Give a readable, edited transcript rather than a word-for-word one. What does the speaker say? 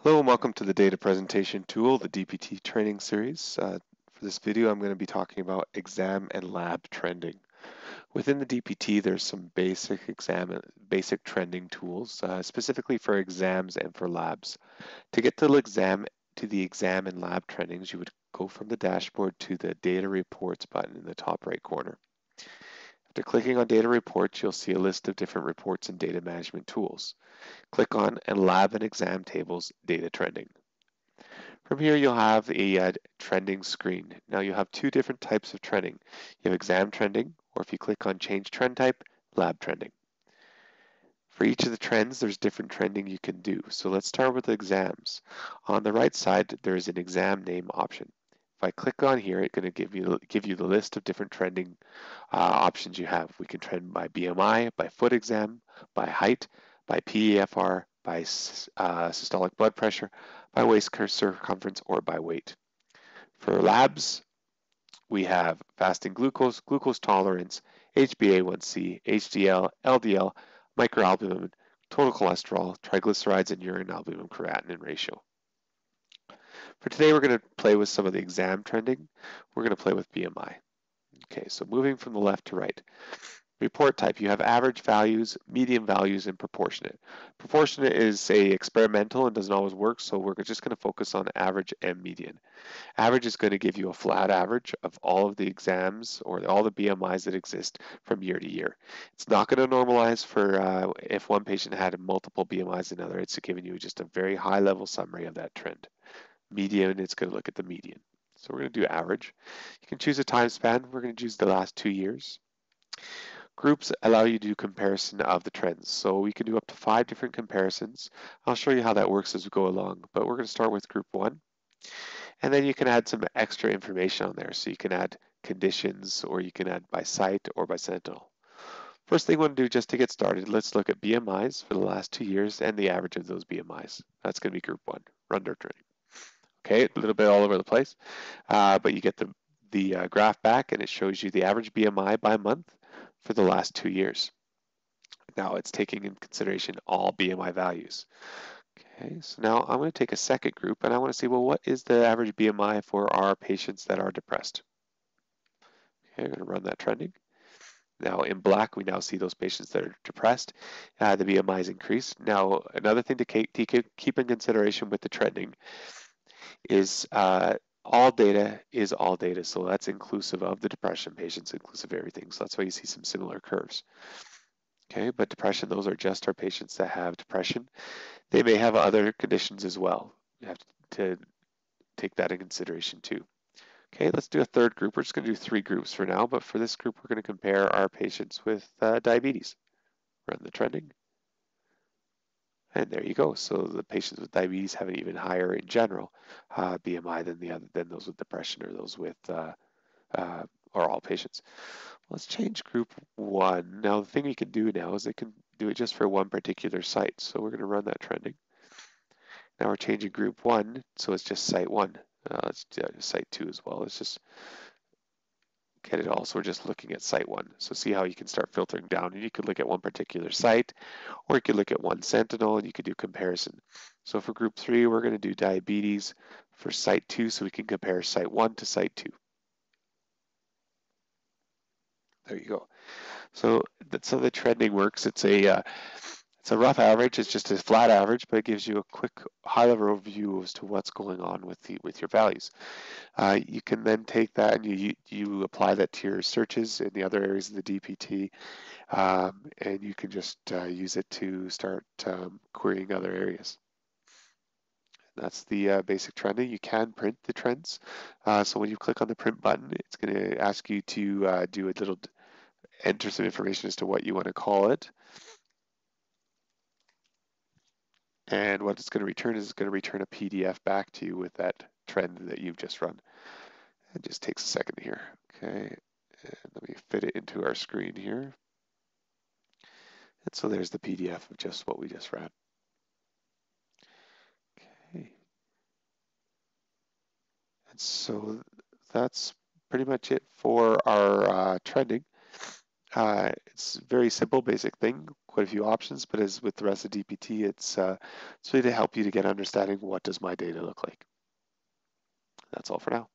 Hello and welcome to the data presentation tool, the DPT training series. For this video, I'm going to be talking about exam and lab trending. Within the DPT, there's some basic trending tools, specifically for exams and for labs. To get to the exam and lab trendings, you would go from the dashboard to the data reports button in the top right corner. After clicking on data reports, you'll see a list of different reports and data management tools. Click on and lab and exam tables data trending. From here, you'll have a trending screen. Now you have two different types of trending. You have exam trending, or if you click on change trend type, lab trending. For each of the trends, there's different trending you can do. So let's start with exams. On the right side, there's an exam name option. If I click on here, it's going to give you the list of different trending options you have. We can trend by BMI, by foot exam, by height, by PEFR, by systolic blood pressure, by waist circumference, or by weight. For labs, we have fasting glucose, glucose tolerance, HbA1c, HDL, LDL, microalbumin, total cholesterol, triglycerides, and urine albumin creatinine ratio. For today, we're going to play with some of the exam trending. We're going to play with BMI. Okay, so moving from the left to right. Report type, you have average values, median values, and proportionate. Proportionate is experimental and doesn't always work, so we're just going to focus on average and median. Average is going to give you a flat average of all of the exams or all the BMIs that exist from year to year. It's not going to normalize for if one patient had multiple BMIs than another. It's giving you just a very high level summary of that trend. Median, it's going to look at the median. So we're going to do average. You can choose a time span. We're going to choose the last 2 years. Groups allow you to do comparison of the trends. So we can do up to 5 different comparisons. I'll show you how that works as we go along, but we're going to start with group 1. And then you can add some extra information on there. So you can add conditions, or you can add by site or by sentinel. First thing we want to do just to get started, let's look at BMIs for the last 2 years and the average of those BMIs. That's going to be group 1, run their training. Okay, a little bit all over the place, but you get the graph back and it shows you the average BMI by month for the last 2 years. Now it's taking in consideration all BMI values. Okay, so now I'm going to take a second group and I want to see, well, what is the average BMI for our patients that are depressed? Okay, I'm going to run that trending. Now in black, we now see those patients that are depressed. The BMI is increased. Now, another thing to keep in consideration with the trending is all data is all data. So that's inclusive of the depression patients, inclusive of everything. So that's why you see some similar curves. Okay, but depression, those are just our patients that have depression. They may have other conditions as well. You have to take that in consideration too. Okay, let's do a third group. We're just going to do 3 groups for now, but for this group, we're going to compare our patients with diabetes. Run the trending. And there you go. So the patients with diabetes have an even higher in general BMI than those with depression or those with or all patients. Let's change group 1. Now the thing we can do now is they can do it just for one particular site. So we're going to run that trending. Now we're changing group 1, so it's just site 1. Let's do site 2 as well. Let's just get it all. So we're just looking at site 1. So see how you can start filtering down. And you could look at one particular site, or you could look at one sentinel and you could do comparison. So for group 3, we're going to do diabetes for site 2, so we can compare site 1 to site 2. There you go. So that's how the trending works. It's a rough average. It's just a flat average, but it gives you a quick high-level overview as to what's going on with your values. You can then take that and you apply that to your searches in the other areas of the DPT, and you can just use it to start querying other areas. That's the basic trending. You can print the trends. So when you click on the print button, it's going to ask you to enter some information as to what you want to call it. And what it's going to return is it's going to return a PDF back to you with that trend that you've just run. It just takes a second here. Okay, and let me fit it into our screen here. And so there's the PDF of just what we just ran. Okay. And so that's pretty much it for our trending. It's a very simple, basic thing. quite a few options, but as with the rest of DPT, it's really to help you to get understanding what does my data look like. That's all for now.